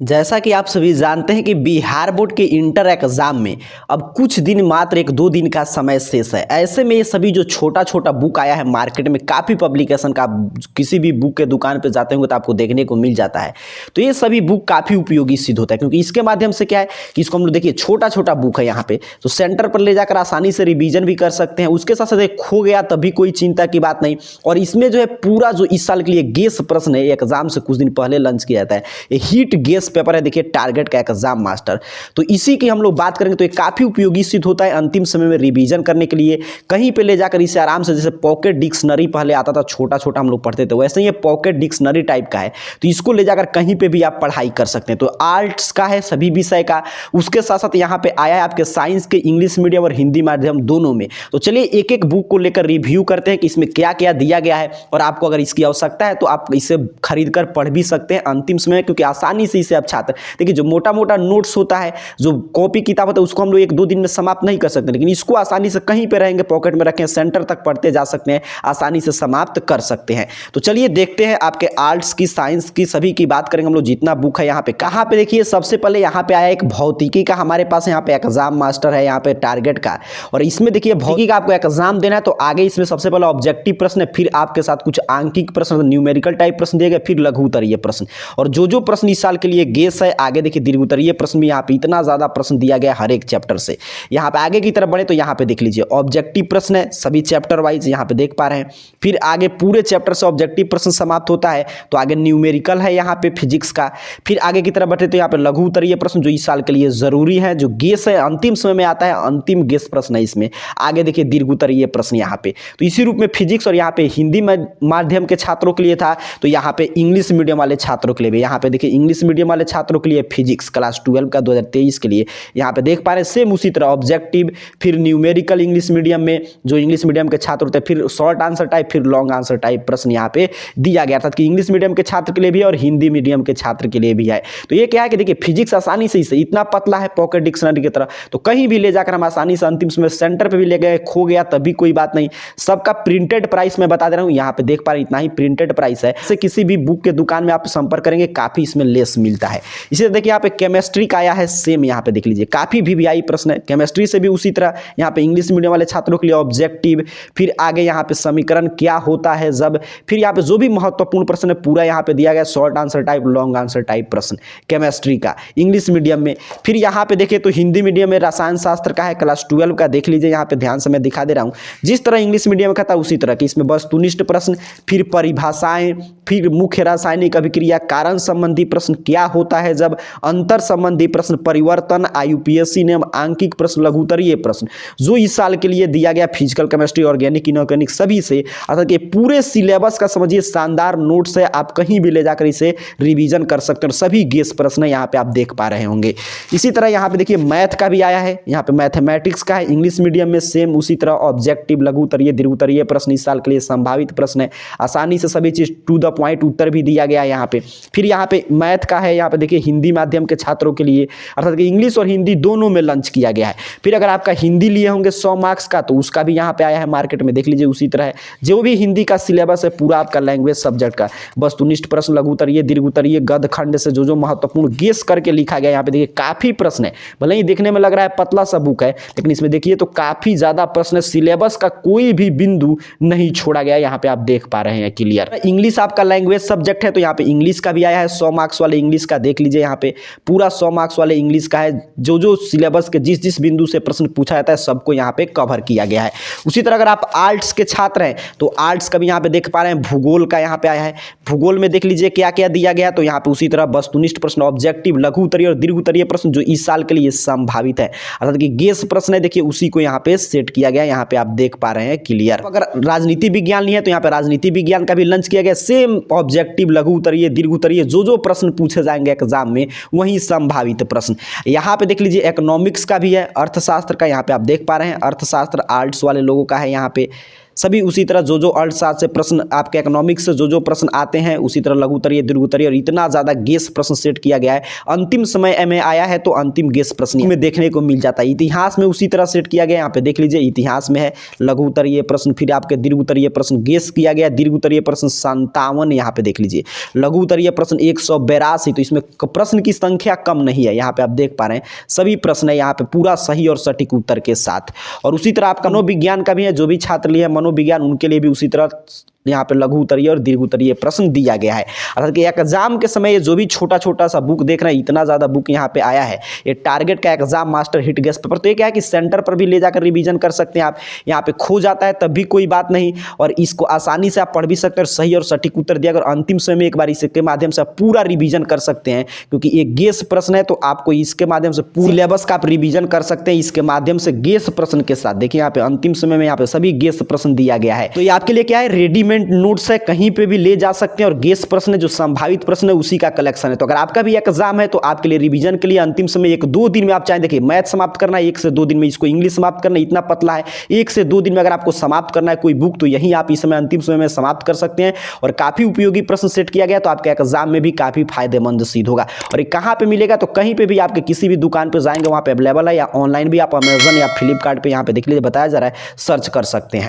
जैसा कि आप सभी जानते हैं कि बिहार बोर्ड के इंटर एग्जाम में अब कुछ दिन मात्र 1-2 दिन का समय शेष है। ऐसे में ये सभी जो छोटा छोटा बुक आया है मार्केट में, काफ़ी पब्लिकेशन का, किसी भी बुक के दुकान पे जाते होंगे तो आपको देखने को मिल जाता है। तो ये सभी बुक काफ़ी उपयोगी सिद्ध होता है, क्योंकि इसके माध्यम से क्या है कि इसको हम लोग देखिए छोटा छोटा बुक है यहाँ पे, तो सेंटर पर ले जाकर आसानी से रिवीजन भी कर सकते हैं। उसके साथ साथ खो गया तब भी कोई चिंता की बात नहीं। और इसमें जो है पूरा जो इस साल के लिए गेस प्रश्न है, एग्जाम से कुछ दिन पहले लॉन्च किया जाता है, ये हीट गेस पेपर है, देखिए टारगेट का एग्जाम मास्टर। तो इसी की हम लोग बात करेंगे तो ये काफी उपयोगी सिद्ध होता है अंतिम समय में रिवीजन करने के लिए। कहीं पे ले जाकर इसे आराम से, जैसे पॉकेट डिक्शनरी पहले आता था छोटा छोटा हम लोग पढ़ते थे, वैसे ही ये पॉकेट डिक्शनरी टाइप का है, तो इसको ले जाकर कहीं पे भी आप पढ़ाई कर सकते हैं। तो आर्ट्स का है सभी विषय का, उसके साथ साथ यहाँ पे आया है आपके साइंस के, इंग्लिश मीडियम और हिंदी माध्यम दोनों में। तो चलिए एक एक बुक को लेकर रिव्यू करते हैं कि इसमें क्या क्या दिया गया है, और आपको अगर इसकी आवश्यकता है तो आप इसे खरीद कर पढ़ भी सकते हैं अंतिम समय, क्योंकि आसानी से इसे आप छात्र देखिए, जो मोटा मोटा नोट्स होता है, जो कॉपी किताब होता है, उसको हम लोग 1-2 दिन में समाप्त नहीं कर सकते, लेकिन इसको आसानी से कहीं पे रहेंगे पॉकेट में रखें, सेंटर तक पढ़ते जा सकते हैं, आसानी से समाप्त कर सकते हैं। तो चलिए देखते हैं आपके आर्ट्स की, साइंस की, सभी की बात करेंगे हम लोग, जितना बुक है यहाँ पे। कहाँ पे देखिए सबसे पहले यहाँ पे आया एक भौतिकी का हमारे पास, यहाँ पे एग्जाम मास्टर है, यहाँ पे टारगेट का। और इसमें देखिए भौतिकी का आपको एग्जाम देना है तो आगे इसमें सबसे पहले ऑब्जेक्टिव प्रश्न है, फिर आपके साथ कुछ आंकिक प्रश्न, न्यूमेरिकल टाइप प्रश्न दिए गए, फिर लघु उत्तरीय प्रश्न। और जो प्रश्न इस साल के लिए गेस है, आगे देखिए दीर्घ उत्तरीय प्रश्न भी यहाँ पे इतना ज्यादा प्रश्न दिया गया हर एक चैप्टर से। यहाँ पे आगे की तरफ बढ़े तो यहाँ पे देख लीजिए ऑब्जेक्टिव प्रश्न है सभी चैप्टर वाइज, यहाँ पे देख पा रहे हैं। फिर आगे पूरे चैप्टर से ऑब्जेक्टिव प्रश्न समाप्त होता है, तो आगे न्यूमेरिकल है यहाँ पे फिजिक्स का। फिर आगे की तरफ बढ़े तो यहाँ पे लघु उत्तरीय प्रश्न जो इस साल के लिए जरूरी है, जो गेस है अंतिम समय में आता है, अंतिम गेस प्रश्न है इसमें। आगे देखिए दीर्घ उत्तरीय प्रश्न यहाँ पे, तो इसी रूप में फिजिक्स, और यहाँ पे हिंदी माध्यम के छात्रों के लिए था, तो यहाँ पे इंग्लिश मीडियम वाले छात्रों के लिए भी, यहाँ पे देखिए इंग्लिश मीडियम वाले छात्रों के लिए फिजिक्स क्लास 12 का 2023 के लिए यहाँ पे देख पा रहे हैं। सेम उसी तरह ऑब्जेक्टिव, फिर न्यूमेरिकल इंग्लिश मीडियम में, जो इंग्लिश मीडियम के छात्र होते हैं, फिर शॉर्ट आंसर टाइप, फिर लॉन्ग आंसर टाइप प्रश्न यहाँ पे दिया गया था, कि इंग्लिश मीडियम के छात्र के लिए भी और हिंदी मीडियम के छात्र के लिए भी है। तो ये क्या है कि देखिए फिजिक्स आसानी से इसे इतना पतला है पॉकेट डिक्शनरी की तरह, तो कहीं भी ले जाकर हम आसानी से अंतिम समय सेंटर पे भी ले गए, खो गया तब भी कोई बात नहीं। सबका प्रिंटेड प्राइस मैं बता दे रहा हूँ, यहाँ पे देख पा रहे हैं इतना ही प्रिंटेड प्राइस है। से किसी भी बुक के दुकान में आप संपर्क करेंगे काफी इसमें लेस मिलता है। इसी देखिए यहाँ पे केमिस्ट्री का आया है, सेम यहाँ पे देख लीजिए काफी वीवीआई प्रश्न है। केमिस्ट्री से भी उसी तरह यहाँ पे इंग्लिश मीडियम वाले छात्रों के लिए ऑब्जेक्टिव, फिर आगे यहाँ पे समीकरण क्या होता है जब, फिर यहाँ पे जो भी महत्वपूर्ण प्रश्न है पूरा यहाँ पे दिया गया, short answer type, long answer type प्रश्न केमिस्ट्री का इंग्लिश मीडियम में। फिर यहाँ पे देखिए तो हिंदी मीडियम में रसायन शास्त्र का है क्लास 12 का, देख लीजिए यहाँ पे ध्यान से मैं दिखा दे रहा हूँ, जिस तरह इंग्लिश मीडियम का था उसी तरह की इसमें वस्तुनिष्ठ प्रश्न, फिर परिभाषाएं, फिर मुख्य रासायनिक अभिक्रिया, कारण संबंधी प्रश्न क्या होता है जब, अंतर संबंधी प्रश्न, परिवर्तन, आईयूपीएससी नियम, आंकिक प्रश्न, लघु उत्तरीय प्रश्न, जो इस साल के लिए दिया गया फिजिकल केमिस्ट्री, ऑर्गेनिक, इनऑर्गेनिक सभी से। अर्थात कि पूरे सिलेबस का समझिए शानदार नोट्स है, आप कहीं भी ले जाकर इसे रिवीजन कर सकते हैं, और सभी गेस प्रश्न यहाँ पे आप देख पा रहे होंगे। इसी तरह यहाँ पे देखिए मैथ का भी आया है, यहाँ पे मैथमेटिक्स का है इंग्लिश मीडियम में, सेम उसी तरह ऑब्जेक्टिव, लघु उत्तरीय, दीर्घ उत्तरीय प्रश्न इस साल के लिए संभावित प्रश्न है, आसानी से सभी चीज टू द पॉइंट उत्तर भी दिया गया है यहाँ पे। फिर यहाँ पे मैथ का है, यहाँ पे देखिए हिंदी माध्यम के छात्रों के लिए, अर्थात कि इंग्लिश और हिंदी दोनों में लॉन्च किया गया है। फिर अगर आपका हिंदी लिए होंगे 100 मार्क्स का, तो उसका भी यहाँ पे आया है मार्केट में, देख लीजिए उसी तरह है। जो भी हिंदी का सिलेबस है पूरा आपका लैंग्वेज सब्जेक्ट का, वस्तुनिष्ठ प्रश्न, लघु उत्तरीय, दीर्घ उत्तरीय, गद्य खंड से जो महत्वपूर्ण गेस करके लिखा गया, यहाँ पे देखिए काफी प्रश्न है। भले ही देखने में लग रहा है पतला सा बुक है, लेकिन इसमें देखिए तो काफी ज्यादा प्रश्न है, सिलेबस का कोई भी बिंदु नहीं छोड़ा गया, यहाँ पे आप देख पा रहे हैं क्लियर। इंग्लिश आपका लैंग्वेज सब्जेक्ट है, तो यहाँ पे इंग्लिश का भी आया है 100 मार्क्स वाले इंग्लिश का, देख लीजिए यहाँ पे पूरा 100 मार्क्स वाले इंग्लिश का है, जो सिलेबस के जिस बिंदु से प्रश्न पूछा जाता है सबको यहाँ पे कवर किया गया है। उसी तरह अगर आप आर्ट्स के छात्र हैं तो आर्ट्स का भी यहाँ पे देख पा रहे हैं, भूगोल का यहाँ पे आया है, भूगोल में देख लीजिए क्या क्या दिया गया, तो यहाँ पे उसी तरह वस्तुनिष्ठ प्रश्न, ऑब्जेक्टिव, लघु उत्तरीय और दीर्घ उत्तरीय प्रश्न जो इस साल के लिए संभावित है, अर्थात कि गेस प्रश्न है, देखिए उसी को यहाँ पे सेट किया गया, यहाँ पे आप देख पा रहे हैं क्लियर। अगर राजनीति विज्ञान नहीं है तो यहाँ पे राजनीति विज्ञान का भी लॉन्च किया गया, सेम ऑब्जेक्टिव, लघु उत्तरीय, दीर्घ उत्तरीय, जो प्रश्न पूछे जाएंगे एग्जाम में वही संभावित प्रश्न। यहाँ पे देख लीजिए इकोनॉमिक्स का भी है, अर्थशास्त्र का यहाँ पे आप देख पा रहे हैं, अर्थशास्त्र आर्ट्स वाले लोगों का है यहाँ पे, सभी उसी तरह जो अर्थशास्त्र से प्रश्न, आपके इकोनॉमिक्स से जो प्रश्न आते हैं उसी तरह लघु उत्तरीय, दीर्घ उत्तरीय, और इतना ज़्यादा गेस प्रश्न सेट किया गया है। अंतिम समय में आया है तो अंतिम गेस प्रश्न में देखने को मिल जाता है। इतिहास में उसी तरह सेट किया गया, यहाँ पे देख लीजिए इतिहास में है लघु उत्तरीय प्रश्न, फिर आपके दीर्घ उत्तरीय प्रश्न गेस किया गया, दीर्घ उत्तरीय प्रश्न 57, यहाँ पे देख लीजिए लघु उत्तरीय प्रश्न 182, तो इसमें प्रश्न की संख्या कम नहीं है, यहाँ पे आप देख पा रहे हैं सभी प्रश्न है यहाँ पे पूरा सही और सटीक उत्तर के साथ। और उसी तरह आपका मनोविज्ञान का भी है, जो भी छात्र लिए मनोविज्ञान उनके लिए भी उसी तरह यहाँ पे लघु उत्तरीय और दीर्घ उत्तरीय प्रश्न दिया गया है। अर्थात कि एग्जाम के समय ये जो भी छोटा छोटा सा बुक देख रहे हैं, इतना ज़्यादा बुक यहाँ पे आया है, ये टारगेट का exam master hit guess paper, तो ये क्या है कि सेंटर पर भी ले जाकर रिवीजन कर सकते हैं आप। यहाँ पे खो जाता है तब भी कोई बात नहीं, और इसको आसानी से आप पढ़ भी सकते हैं और सही और सटीक उत्तर दिया, अगर अंतिम समय में एक बार इसके माध्यम से आप पूरा रिवीजन कर सकते हैं, क्योंकि एक गेस प्रश्न है तो आपको इसके माध्यम से पूरे सिलेबस का आप रिवीजन कर सकते हैं इसके माध्यम से गेस प्रश्न के साथ। देखिए यहाँ पे अंतिम समय में यहाँ पे सभी गेस प्रश्न दिया गया है, तो ये आपके लिए क्या है, रेडीमेड नोट्स है, कहीं पे भी ले जा सकते हैं। और गेस प्रश्न जो संभावित प्रश्न है उसी का कलेक्शन है। तो अगर आपका भी एग्जाम है तो आपके लिए रिवीजन के लिए अंतिम समय 1-2 दिन में आप चाहें, देखिए मैथ समाप्त करना है 1 से 2 दिन में, इसको इंग्लिश समाप्त करना इतना पतला है, 1 से 2 दिन में अगर आपको समाप्त करना है कोई बुक, तो यही आप इस समय अंतिम समय में समाप्त कर सकते हैं। और काफी उपयोगी प्रश्न सेट किया गया, तो आपके एग्जाम में भी काफी फायदेमंद सिद्ध होगा। और ये कहाँ पे मिलेगा, तो कहीं पे भी आपके किसी भी दुकान पे जाएंगे वहां पे अवेलेबल है, या ऑनलाइन भी आप अमेजन या फ्लिपकार्ट पे यहाँ पे देख लीजिए बताया जा रहा है, सर्च कर सकते हैं।